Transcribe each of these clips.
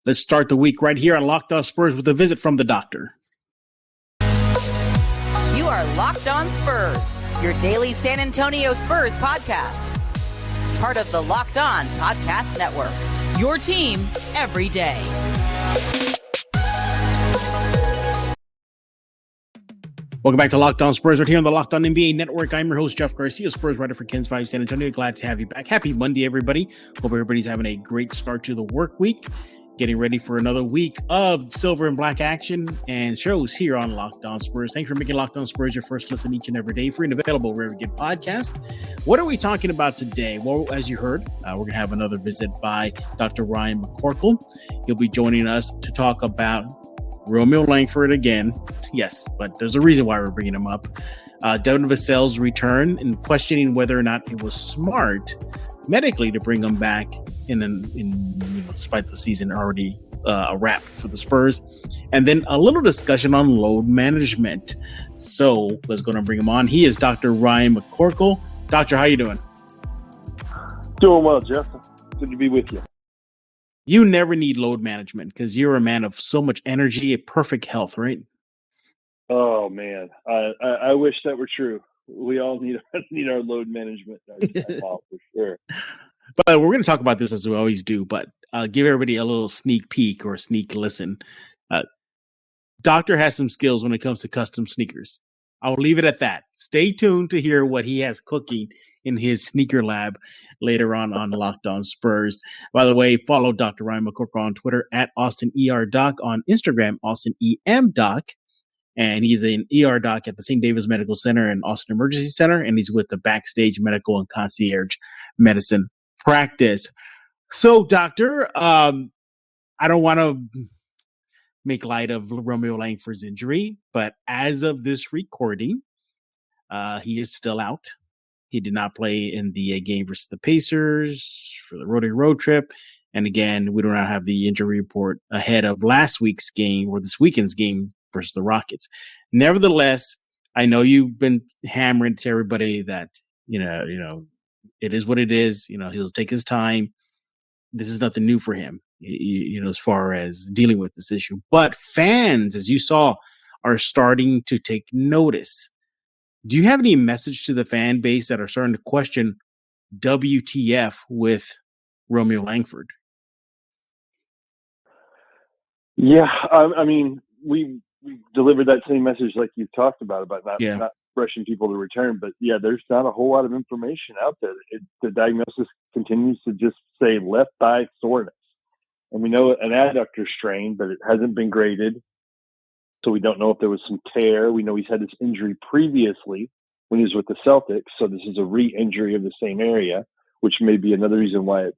Let's start the week right here on Locked On Spurs with a visit from the doctor. You are Locked On Spurs, your daily San Antonio Spurs podcast. Part of the Locked On Podcast Network, your team every day. Welcome back to Locked On Spurs right here on the Locked On NBA Network. I'm your host, Jeff Garcia, Spurs writer for Kens 5 San Antonio. Glad to have you back. Happy Monday, everybody. Hope everybody's having a great start to the work week. Getting ready for another week of silver and black action and shows here on Locked On Spurs. Thanks for making Locked On Spurs your first listen each and every day. Free and available wherever you get podcasts. What are we talking about today? Well, as you heard, we're going to have another visit by Dr. Ryan McCorkle. He'll be joining us to talk about Romeo Langford again. Yes, but there's a reason why we're bringing him up. Devin Vassell's return and questioning whether or not it was smart medically to bring him back despite the season already a wrap for the Spurs. And then a little discussion on load management. So let's go and bring him on. He is Dr. Ryan McCorkle. Doctor, how you doing? Doing well, Jeff. Good to be with you. You never need load management because you're a man of so much energy, perfect health, right? Oh man, I wish that were true. We all need our load management for sure. But we're going to talk about this as we always do. But give everybody a little sneak peek or sneak listen. Doctor has some skills when it comes to custom sneakers. I'll leave it at that. Stay tuned to hear what he has cooking in his sneaker lab later on Locked On Spurs. By the way, follow Dr. Ryan McCorkle on Twitter at AustinERDoc, on Instagram, AustinEMDoc. And he's an ER doc at the St. David's Medical Center and Austin Emergency Center. And he's with the Backstage Medical and Concierge Medicine practice. So, doctor, I don't want to make light of Romeo Langford's injury, but as of this recording, he is still out. He did not play in the game versus the Pacers for the road trip. And again, we do not have the injury report ahead of last week's game or this weekend's game versus the Rockets. Nevertheless, I know you've been hammering to everybody that, it is what it is. He'll take his time. This is nothing new for him, as far as dealing with this issue. But fans, as you saw, are starting to take notice. Do you have any message to the fan base that are starting to question WTF with Romeo Langford? Yeah, I mean, we delivered that same message like you talked about not rushing people to return. But yeah, there's not a whole lot of information out there. The diagnosis continues to just say left thigh soreness. And we know an adductor strain, but it hasn't been graded. So we don't know if there was some tear. We know he's had this injury previously when he was with the Celtics. So this is a re-injury of the same area, which may be another reason why it's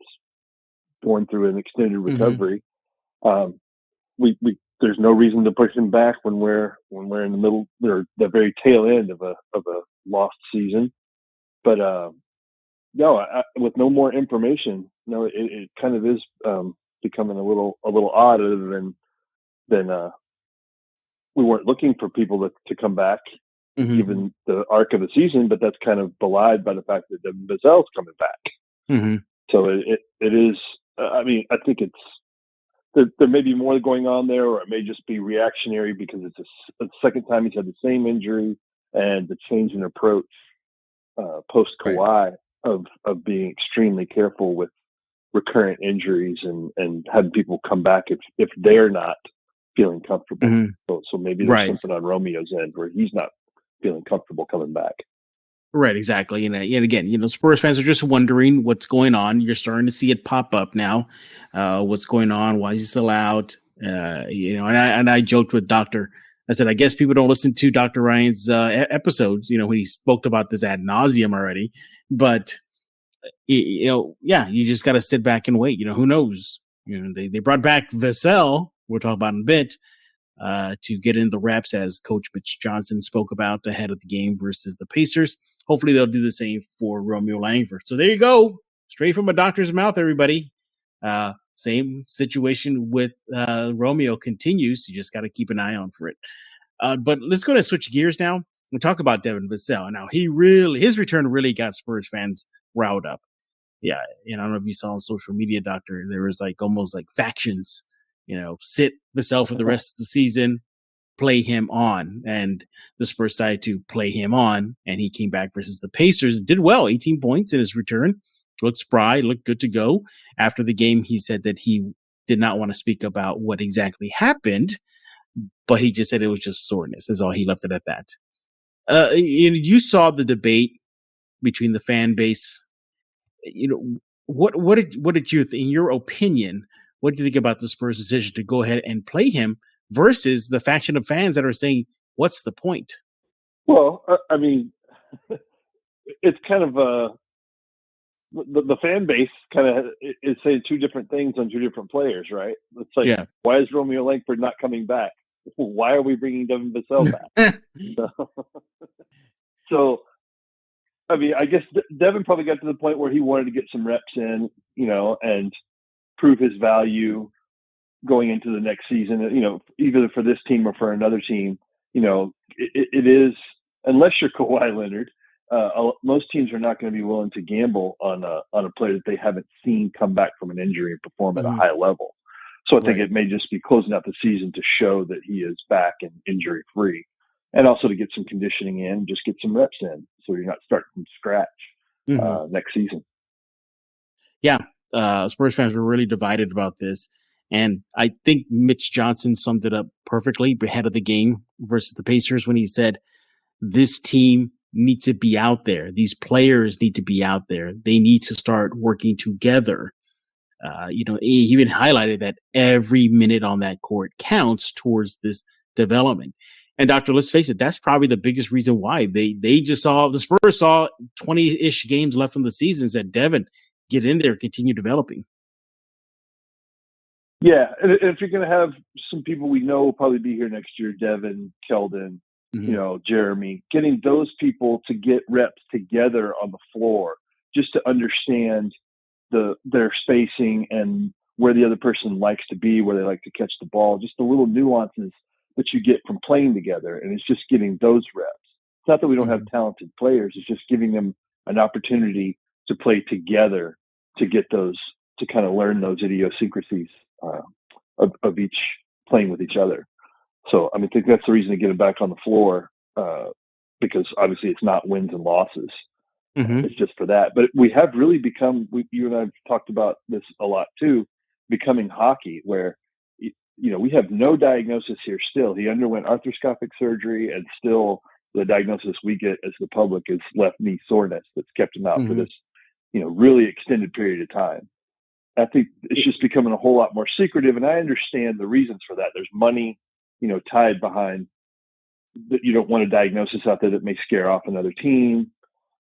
going through an extended recovery. There's no reason to push him back when we're in the middle or the very tail end of a lost season. But with no more information, it kind of is becoming a little odd. Other than we weren't looking for people to come back, given the arc of the season. But that's kind of belied by the fact that Devin Vassell's coming back. So it is. I mean, I think it's. There may be more going on there, or it may just be reactionary because it's the second time he's had the same injury, and the change in approach post Kawhi of being extremely careful with recurrent injuries and having people come back if they're not feeling comfortable. So maybe there's something on Romeo's end where he's not feeling comfortable coming back. Right, exactly. And again, Spurs fans are just wondering what's going on. You're starting to see it pop up now. What's going on? Why is he still out? And I joked with Doctor. I said, I guess people don't listen to Dr. Ryan's episodes, when he spoke about this ad nauseum already. But, you just got to sit back and wait. Who knows? They brought back Vassell, we'll talk about in a bit, to get in the reps, as Coach Mitch Johnson spoke about ahead of the game versus the Pacers. Hopefully they'll do the same for Romeo Langford. So there you go. Straight from a doctor's mouth, everybody. Same situation with Romeo continues. You just got to keep an eye on for it. But let's go to switch gears now and talk about Devin Vassell. Now, his return really got Spurs fans riled up. Yeah, I don't know if you saw on social media, Doctor, there was almost like factions sit Vassell for the rest of the seaon, play him on. And the Spurs decided to play him on, and he came back versus the Pacers and did well, 18 points in his return. Looked spry, looked good to go. After the game, he said that he did not want to speak about what exactly happened, but he just said it was just soreness. That's all. He left it at that. You saw the debate between the fan base. What did you think, in your opinion, what do you think about the Spurs' decision to go ahead and play him versus the faction of fans that are saying, what's the point? Well, I mean, it's kind of the fan base kind of is saying two different things on two different players, right? It's like, Why is Romeo Langford not coming back? Why are we bringing Devin Vassell back? So, I mean, I guess Devin probably got to the point where he wanted to get some reps in, and prove his value going into the next season, either for this team or for another team. It is, unless you're Kawhi Leonard, most teams are not going to be willing to gamble on a player that they haven't seen come back from an injury and perform at a high level. So I think it may just be closing out the season to show that he is back and injury free, and also to get some conditioning in, just get some reps in, so you're not starting from scratch next season. Yeah, Spurs fans were really divided about this, and I think Mitch Johnson summed it up perfectly ahead of the game versus the Pacers when he said, "This team needs to be out there. These players need to be out there. They need to start working together." He even highlighted that every minute on that court counts towards this development. And Doctor, let's face it, that's probably the biggest reason why the Spurs saw 20-ish games left from the season, said, Devin, get in there, continue developing. Yeah, and if you're going to have some people we know will probably be here next year, Devin, Keldon, Jeremy, getting those people to get reps together on the floor just to understand their spacing and where the other person likes to be, where they like to catch the ball, just the little nuances that you get from playing together. And it's just getting those reps. It's not that we don't have talented players. It's just giving them an opportunity to play together to get those, to kind of learn those idiosyncrasies of each playing with each other. So, I think that's the reason to get them back on the floor, because obviously it's not wins and losses. It's just for that. But we have really become, you and I have talked about this a lot too, becoming hockey, where, we have no diagnosis here still. He underwent arthroscopic surgery, and still the diagnosis we get as the public is left knee soreness that's kept him out for this, really extended period of time. I think it's just becoming a whole lot more secretive, and I understand the reasons for that. There's money, tied behind that. You don't want a diagnosis out there that may scare off another team.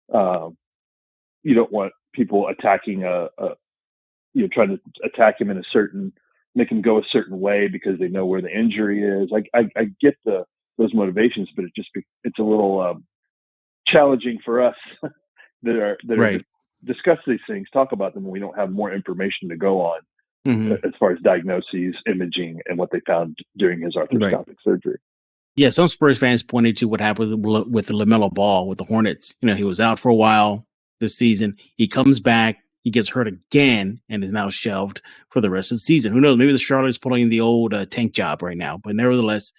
You don't want people attacking trying to attack him make him go a certain way because they know where the injury is. I get those motivations, but it's a little challenging for us that are discuss these things, talk about them when we don't have more information to go on as far as diagnoses, imaging, and what they found during his arthroscopic surgery. Yeah, some Spurs fans pointed to what happened with the LaMelo Ball with the Hornets. He was out for a while this season. He comes back, he gets hurt again, and is now shelved for the rest of the season. Who knows? Maybe the Charlotte's pulling the old tank job right now. But nevertheless,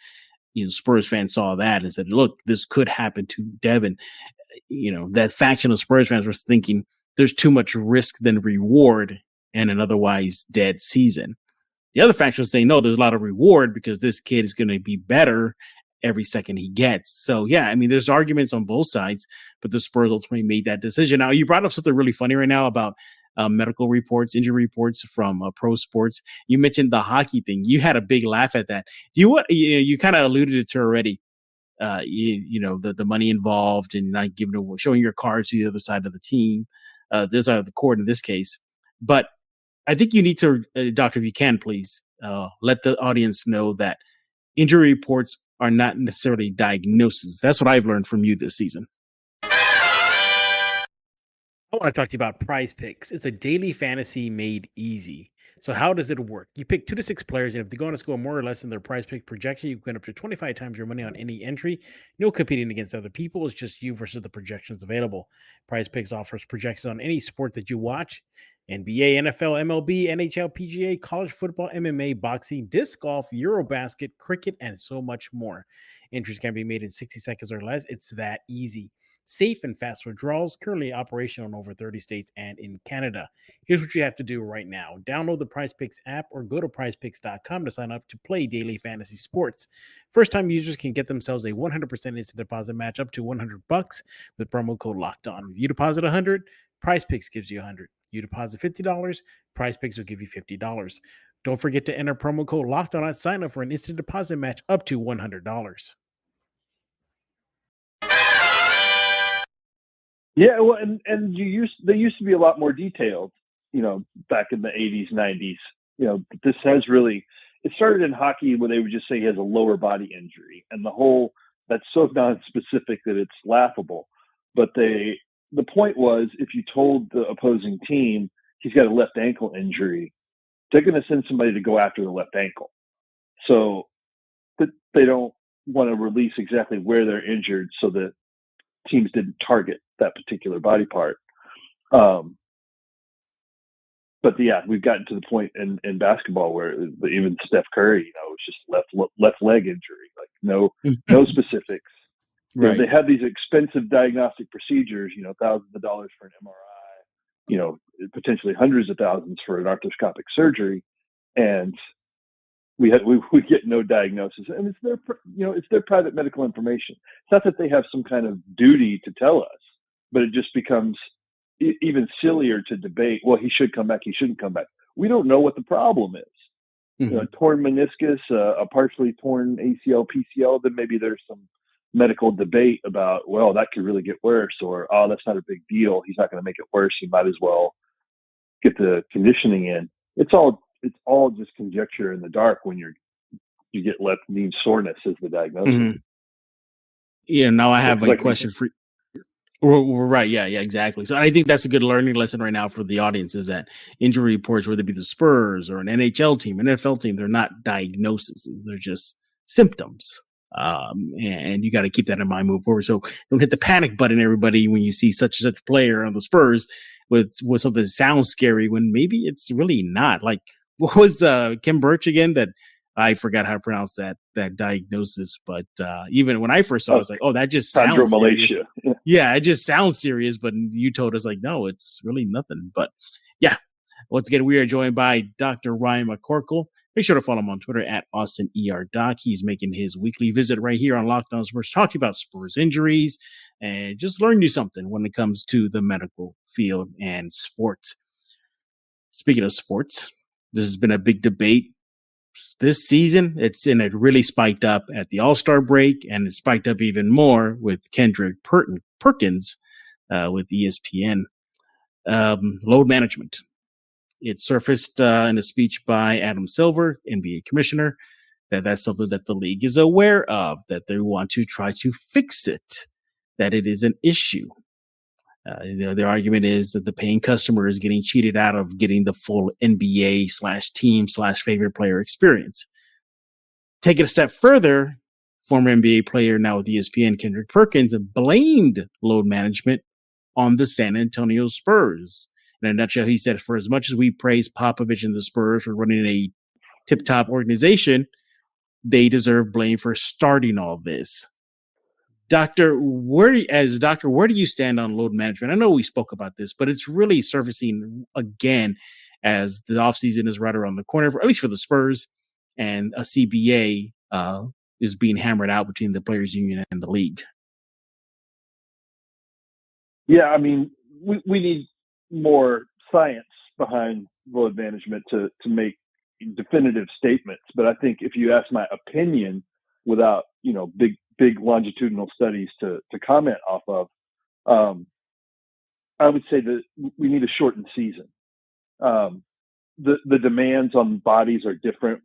Spurs fans saw that and said, look, this could happen to Devin. That faction of Spurs fans was thinking there's too much risk than reward in an otherwise dead season. The other faction was saying, no, there's a lot of reward because this kid is going to be better every second he gets. So, yeah, there's arguments on both sides, but the Spurs ultimately made that decision. Now, you brought up something really funny right now about medical reports, injury reports from pro sports. You mentioned the hockey thing. You had a big laugh at that. You kind of alluded to already, the money involved and not showing your cards to the other side of the team, this side of the court in this case. But I think you need to, Doctor, if you can, please let the audience know that injury reports are not necessarily diagnoses. That's what I've learned from you this season. I want to talk to you about PrizePicks. It's a daily fantasy made easy. So how does it work? You pick 2 to 6 players, and if they go on to score more or less than their PrizePick projection, you can win up to 25 times your money on any entry. No competing against other people. It's just you versus the projections available. PrizePicks offers projections on any sport that you watch. NBA, NFL, MLB, NHL, PGA, college football, MMA, boxing, disc golf, Eurobasket, cricket, and so much more. Entries can be made in 60 seconds or less. It's that easy. Safe and fast withdrawals, currently operational in over 30 states and in Canada. Here's what you have to do right now. Download the PrizePicks app or go to prizepicks.com to sign up to play daily fantasy sports. First-time users can get themselves a 100% instant deposit match up to $100 with promo code LOCKEDON. If you deposit $100, PrizePicks gives you $100. You deposit $50, PrizePicks will give you $50. Don't forget to enter promo code LOCKEDON at sign up for an instant deposit match up to $100. Yeah, well, and they used to be a lot more detailed, back in the 80s, 90s. This has really, it started in hockey where they would just say he has a lower body injury, and that's so non-specific that it's laughable. But the point was, if you told the opposing team he's got a left ankle injury, they're going to send somebody to go after the left ankle. So that they don't want to release exactly where they're injured so that teams didn't target that particular body part. But yeah, we've gotten to the point in basketball where even Steph Curry, it's just left leg injury, like no specifics. Right. They have these expensive diagnostic procedures, thousands of dollars for an MRI, potentially hundreds of thousands for an arthroscopic surgery, and we get no diagnosis. And it's their private medical information. It's not that they have some kind of duty to tell us, but it just becomes even sillier to debate. Well, he should come back. He shouldn't come back. We don't know what the problem is. Mm-hmm. Torn meniscus, a partially torn ACL, PCL. Then maybe there's some medical debate about, well, that could really get worse, or, oh, that's not a big deal. He's not going to make it worse. He might as well get the conditioning in. It's all just conjecture in the dark when you get left knee soreness as the diagnosis. Mm-hmm. Yeah. Now I have a question for you. We're right. Yeah, exactly. So I think that's a good learning lesson right now for the audience, is that injury reports, whether it be the Spurs or an NHL team, an NFL team, they're not diagnoses. They're just symptoms. And you got to keep that in mind moving forward. So don't hit the panic button, everybody, when you see such and such player on the Spurs with something that sounds scary when maybe it's really not. Like, what was Kim Birch again? That I forgot how to pronounce that diagnosis, but even when I first saw it, I was like, oh, that just sounds serious. Yeah, it just sounds serious, but you told us, like, no, it's really nothing. But yeah, once again, we are joined by Dr. Ryan McCorkle. Make sure to follow him on Twitter at AustinERDoc. He's making his weekly visit right here on Locked On Spurs, talking about Spurs injuries and just learn you something when it comes to the medical field and sports. Speaking of sports, this has been a big debate this season. It really spiked up at the All-Star break, and it spiked up even more with Kendrick Perkins with ESPN. Load management. It surfaced in a speech by Adam Silver, NBA commissioner, that's something that the league is aware of, that they want to try to fix it, that it is an issue. The argument is that the paying customer is getting cheated out of getting the full NBA/team/favorite player experience. Take it a step further, former NBA player now with ESPN, Kendrick Perkins, blamed load management on the San Antonio Spurs. In a nutshell, he said, for as much as we praise Popovich and the Spurs for running a tip-top organization, they deserve blame for starting all this. Doctor, where do you stand on load management? I know we spoke about this, but it's really surfacing again as the offseason is right around the corner, at least for the Spurs, and a CBA is being hammered out between the Players Union and the league. Yeah, I mean, we need more science behind load management to make definitive statements. But I think if you ask my opinion without, big longitudinal studies to comment off of, I would say that we need a shortened season. The demands on bodies are different.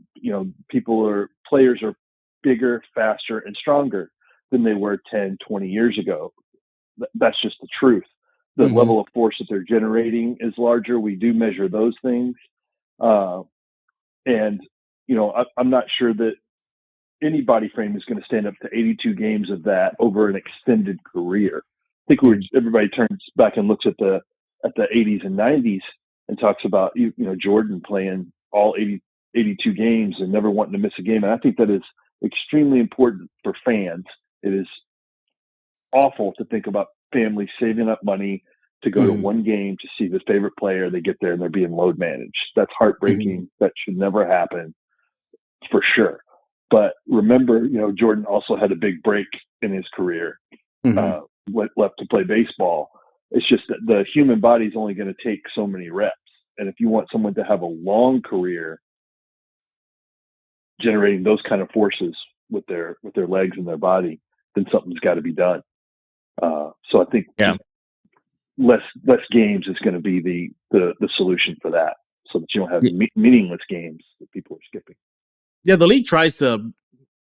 Players are bigger, faster, and stronger than they were 10, 20 years ago. That's just the truth. The level of force that they're generating is larger. We do measure those things. I'm not sure that any body frame is going to stand up to 82 games of that over an extended career. I think everybody turns back and looks at the 80s and 90s. and talks about, Jordan playing all 82 games and never wanting to miss a game. And I think that is extremely important for fans. It is awful to think about families saving up money to go to one game to see their favorite player. They get there and they're being load managed. That's heartbreaking. That should never happen, for sure. But remember, Jordan also had a big break in his career, left to play baseball. It's just that the human body is only going to take so many reps. And if you want someone to have a long career generating those kind of forces with their legs and their body, then something's got to be done. So I think less games is going to be the solution for that, so that you don't have meaningless games that people are skipping. Yeah, the league tries to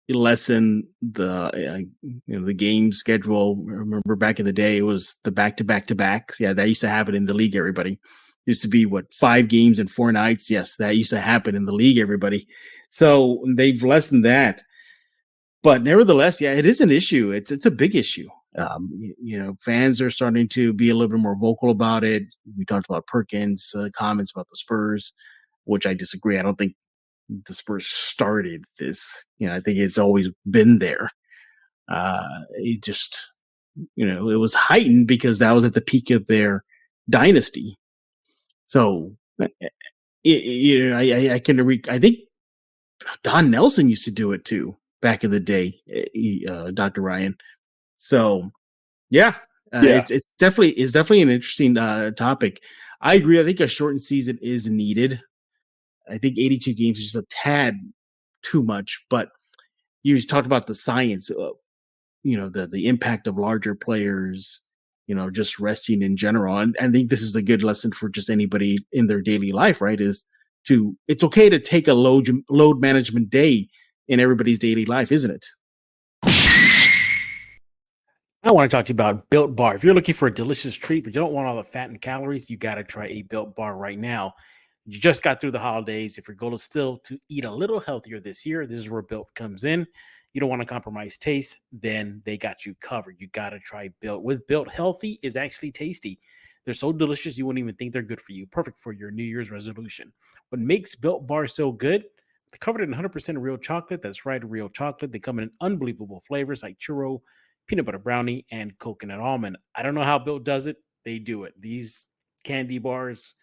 lessen the game schedule. I remember back in the day, it was the back-to-back-to-backs. Yeah, that used to happen in the league, everybody. Used to be, 5 games and 4 nights? Yes, that used to happen in the league, everybody. So they've lessened that. But nevertheless, it is an issue. It's a big issue. Fans are starting to be a little bit more vocal about it. We talked about Perkins' comments about the Spurs, which I disagree. I don't think the Spurs started this. I think it's always been there. It just, it was heightened because that was at the peak of their dynasty. So, I think Don Nelson used to do it too back in the day, Dr. Ryan. So, it's definitely an interesting topic. I agree. I think a shortened season is needed. I think 82 games is just a tad too much, but you talked about the science, the impact of larger players, just resting in general. And I think this is a good lesson for just anybody in their daily life, right? It's okay to take a load management day in everybody's daily life, isn't it? I want to talk to you about Built Bar. If you're looking for a delicious treat, but you don't want all the fat and calories, you got to try a Built Bar right now. You just got through the holidays. If your goal is still to eat a little healthier this year, this is where Built comes in. You don't want to compromise taste, then they got you covered. You got to try Built. With Built, healthy is actually tasty. They're so delicious, you wouldn't even think they're good for you. Perfect for your New Year's resolution. What makes Built Bar so good? They're covered in 100% real chocolate. That's right, real chocolate. They come in unbelievable flavors like churro, peanut butter brownie, and coconut almond. I don't know how Built does it. They do it. These candy bars,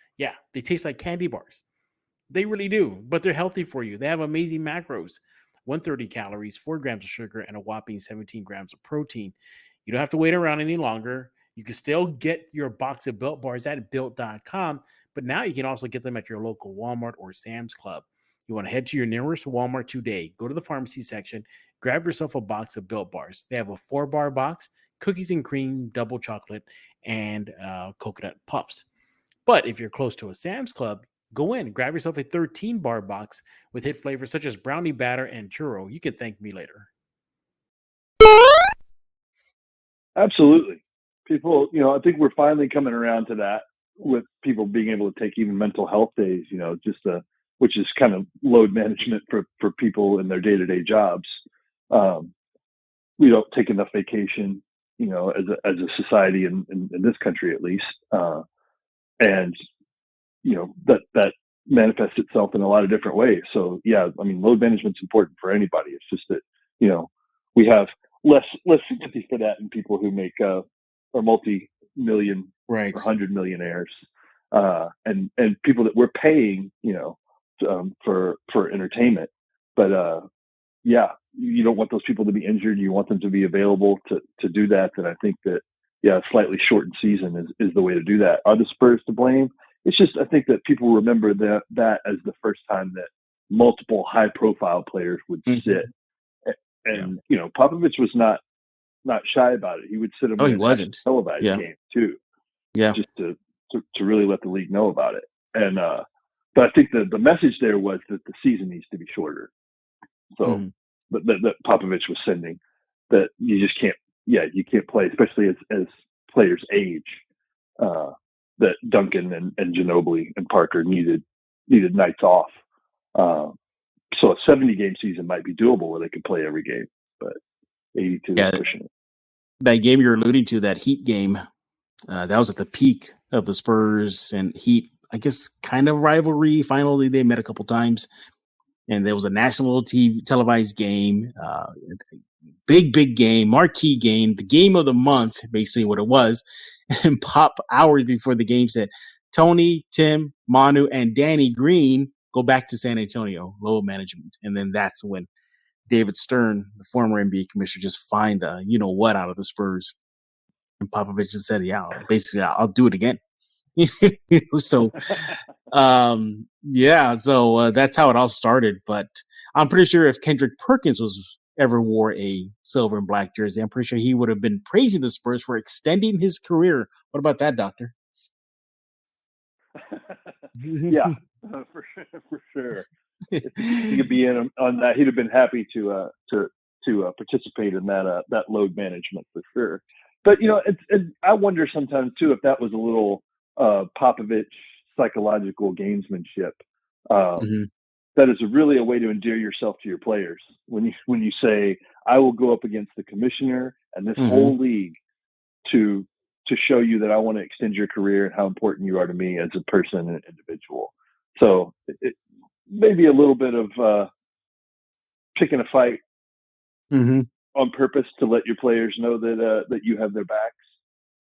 they taste like candy bars. They really do, but they're healthy for you. They have amazing macros, 130 calories, 4 grams of sugar, and a whopping 17 grams of protein. You don't have to wait around any longer. You can still get your box of Built Bars at Built.com, but now you can also get them at your local Walmart or Sam's Club. You want to head to your nearest Walmart today. Go to the pharmacy section. Grab yourself a box of Built Bars. They have a 4-bar box, cookies and cream, double chocolate, and coconut puffs. But if you're close to a Sam's Club, go in, grab yourself a 13-bar box with hit flavors such as brownie batter and churro. You can thank me later. Absolutely. People, I think we're finally coming around to that, with people being able to take even mental health days, which is kind of load management for people in their day-to-day jobs. We don't take enough vacation, as a society in this country, at least. And, that manifests itself in a lot of different ways. So load management's important for anybody. It's just that, we have less sympathy for that in people who make, are multi-million or 100 millionaires, and people that we're paying, for entertainment. But, you don't want those people to be injured. You want them to be available to do that. And I think that, a slightly shortened season is the way to do that. Are the Spurs to blame? It's just, I think that people remember that as the first time that multiple high-profile players would sit. And, Popovich was not shy about it. He would sit him in a televised game too. Yeah. Just to really let the league know about it. And, but I think the message there was that the season needs to be shorter. So that Popovich was sending, that you just can't, you can't play, especially as players age, that Duncan and Ginobili and Parker needed nights off. So a 70-game season might be doable where they could play every game, but 82 is pushing it. That game you're alluding to, that Heat game, that was at the peak of the Spurs and Heat I guess, kind of rivalry. Finally, they met a couple times, and there was a national TV televised game, big game, marquee game, the game of the month, basically what it was. And Pop, hours before the game, said, Tony, Tim, Manu, and Danny Green go back to San Antonio, load management. And then that's when David Stern, the former NBA commissioner, just find the what out of the Spurs. And Popovich just said, yeah, basically, I'll do it again. So, so that's how it all started. But I'm pretty sure if Kendrick Perkins ever wore a silver and black jersey, I'm pretty sure he would have been praising the Spurs for extending his career. What about that, Doctor? Yeah, for sure. If he could be in on that, he'd have been happy to participate in that load management for sure. But I wonder sometimes too if that was a little Popovich psychological gamesmanship. That is really a way to endear yourself to your players when you say, I will go up against the commissioner and this whole league to show you that I want to extend your career and how important you are to me as a person and an individual. So it may be a little bit of picking a fight on purpose to let your players know that you have their backs.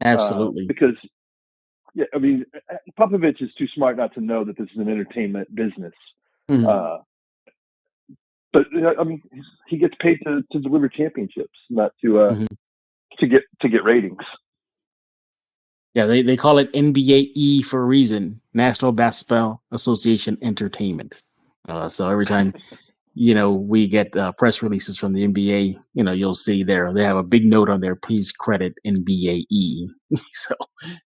Absolutely. Because Popovich is too smart not to know that this is an entertainment business. But he gets paid to deliver championships, not to get ratings. Yeah, they call it NBA for a reason, National Basketball Association Entertainment. So every time we get press releases from the NBA, you'll see they have a big note on there. Please credit NBAE. So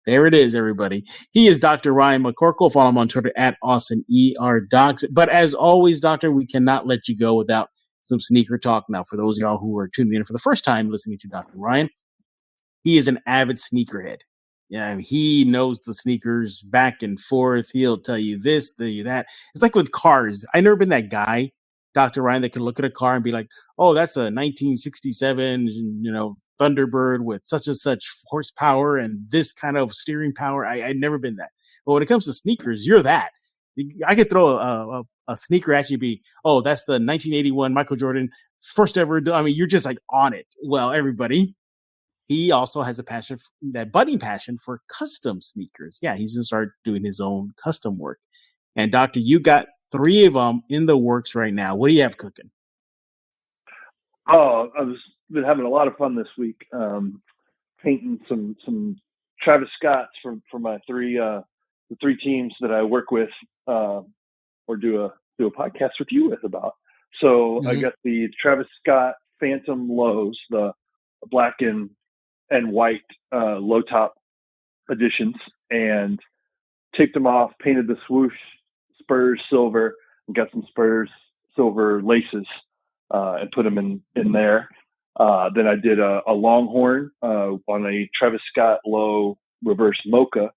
there it is, everybody. He is Dr. Ryan McCorkle. Follow him on Twitter at AustinERDocs. But as always, Doctor, we cannot let you go without some sneaker talk. Now, for those of y'all who are tuning in for the first time listening to Dr. Ryan, he is an avid sneakerhead. Yeah, he knows the sneakers back and forth. He'll tell you this, tell you that. It's like with cars. I've never been that guy, Dr. Ryan, that can look at a car and be like, oh, that's a 1967, Thunderbird with such and such horsepower and this kind of steering power. I've never been that. But when it comes to sneakers, you're that. I could throw a sneaker at you and be, oh, that's the 1981 Michael Jordan first ever. You're just like on it. Well, everybody. He also has that budding passion for custom sneakers. Yeah, he's going to start doing his own custom work. And Doctor, you got 3 of them in the works right now. What do you have cooking? Oh, I've been having a lot of fun this week, painting some Travis Scotts for my the 3 teams that I work with or do a podcast with you with about. So I got the Travis Scott Phantom Lows, the black and white low top editions, and taped them off, painted the swoosh Spurs silver, and got some Spurs silver laces and put them in there. Then I did a Longhorn on a Travis Scott low reverse mocha,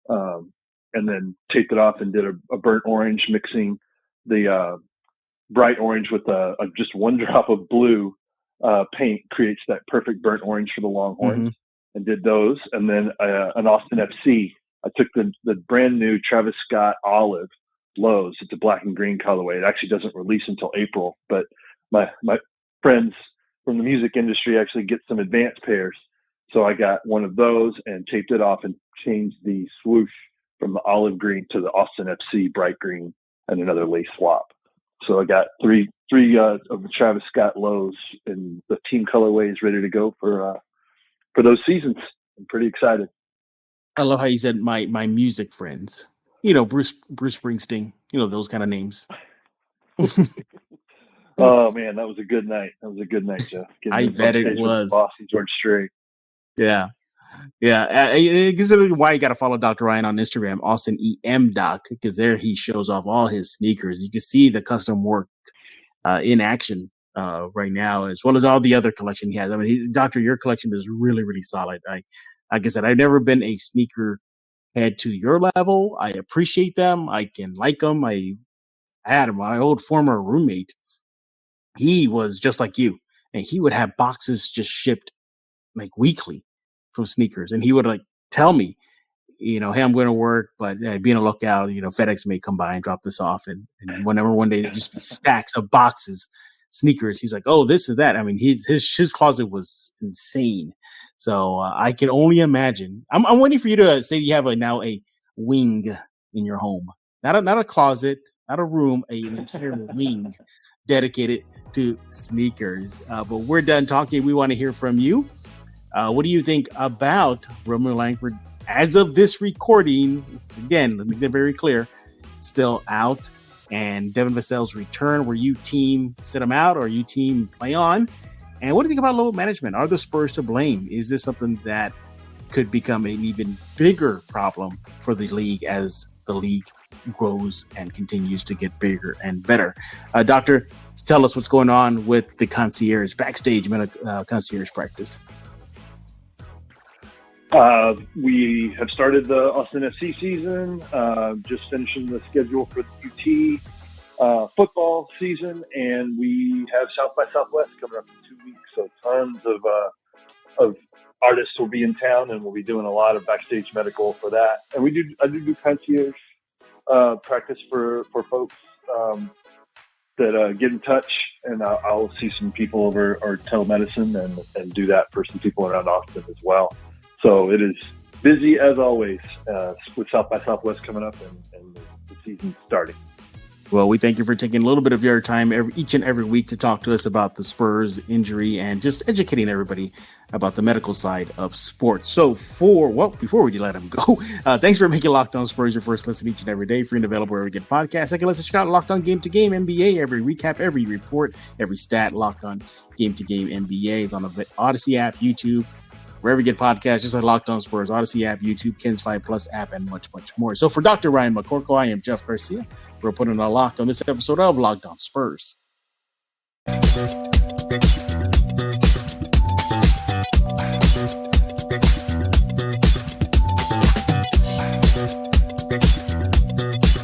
and then taped it off and did a burnt orange, mixing the bright orange with just one drop of blue. Paint creates that perfect burnt orange for the Longhorns, and did those. And then an Austin FC. I took the brand new Travis Scott olive lows. It's a black and green colorway. It actually doesn't release until April, but my friends from the music industry actually get some advanced pairs. So I got one of those and taped it off and changed the swoosh from the olive green to the Austin FC bright green and another lace swap. So I got three of the Travis Scott lows and the team colorways ready to go for those seasons. I'm pretty excited. I love how you said my music friends. Bruce Springsteen. Those kind of names. Oh man, that was a good night. Jeff. I bet it was. Boston George Strait. Yeah. This is why you got to follow Dr. Ryan on Instagram, AustinEMDoc, because there he shows off all his sneakers. You can see the custom work in action right now, as well as all the other collection he has. Doctor, your collection is really, really solid. Like I said, I've never been a sneaker head to your level. I appreciate them. I can like them. I had my old former roommate. He was just like you, and he would have boxes just shipped like weekly from sneakers, and he would tell me, hey, I'm going to work, but being a lookout, FedEx may come by and drop this off. And whenever one day there just be stacks of boxes, sneakers. He's like, oh, this is that. I mean, his closet was insane. So I can only imagine. I'm waiting for you to say you have now a wing in your home, not a closet, not a room, an entire wing dedicated to sneakers. But we're done talking. We want to hear from you. What do you think about Romeo Langford as of this recording? Again, let me make that very clear. Still out. And Devin Vassell's return. Were you team sit him out or you team play on? And what do you think about load management? Are the Spurs to blame? Is this something that could become an even bigger problem for the league as the league grows and continues to get bigger and better? Doctor, tell us what's going on with the concierge, backstage concierge practice. We have started the Austin FC season, just finishing the schedule for the UT football season, and we have South by Southwest coming up in 2 weeks. So tons of artists will be in town, and we'll be doing a lot of backstage medical for that. And I do concierge practice for folks that get in touch, and I'll see some people over or telemedicine and do that for some people around Austin as well. So it is busy as always with South by Southwest coming up and the season starting. Well, we thank you for taking a little bit of your time each and every week to talk to us about the Spurs injury and just educating everybody about the medical side of sports. So before we let him go, thanks for making Locked On Spurs your first listen each and every day. Free and available wherever you get podcasts. Second listen, check out Locked On Game to Game NBA. Every recap, every report, every stat. Locked On Game to Game NBA is on the Odyssey app, YouTube, wherever you get podcasts, just like Locked On Spurs, Odyssey app, YouTube, Ken's 5 Plus app, and much, much more. So for Dr. Ryan McCorkle, I am Jeff Garcia. We're putting a lock on this episode of Locked On Spurs.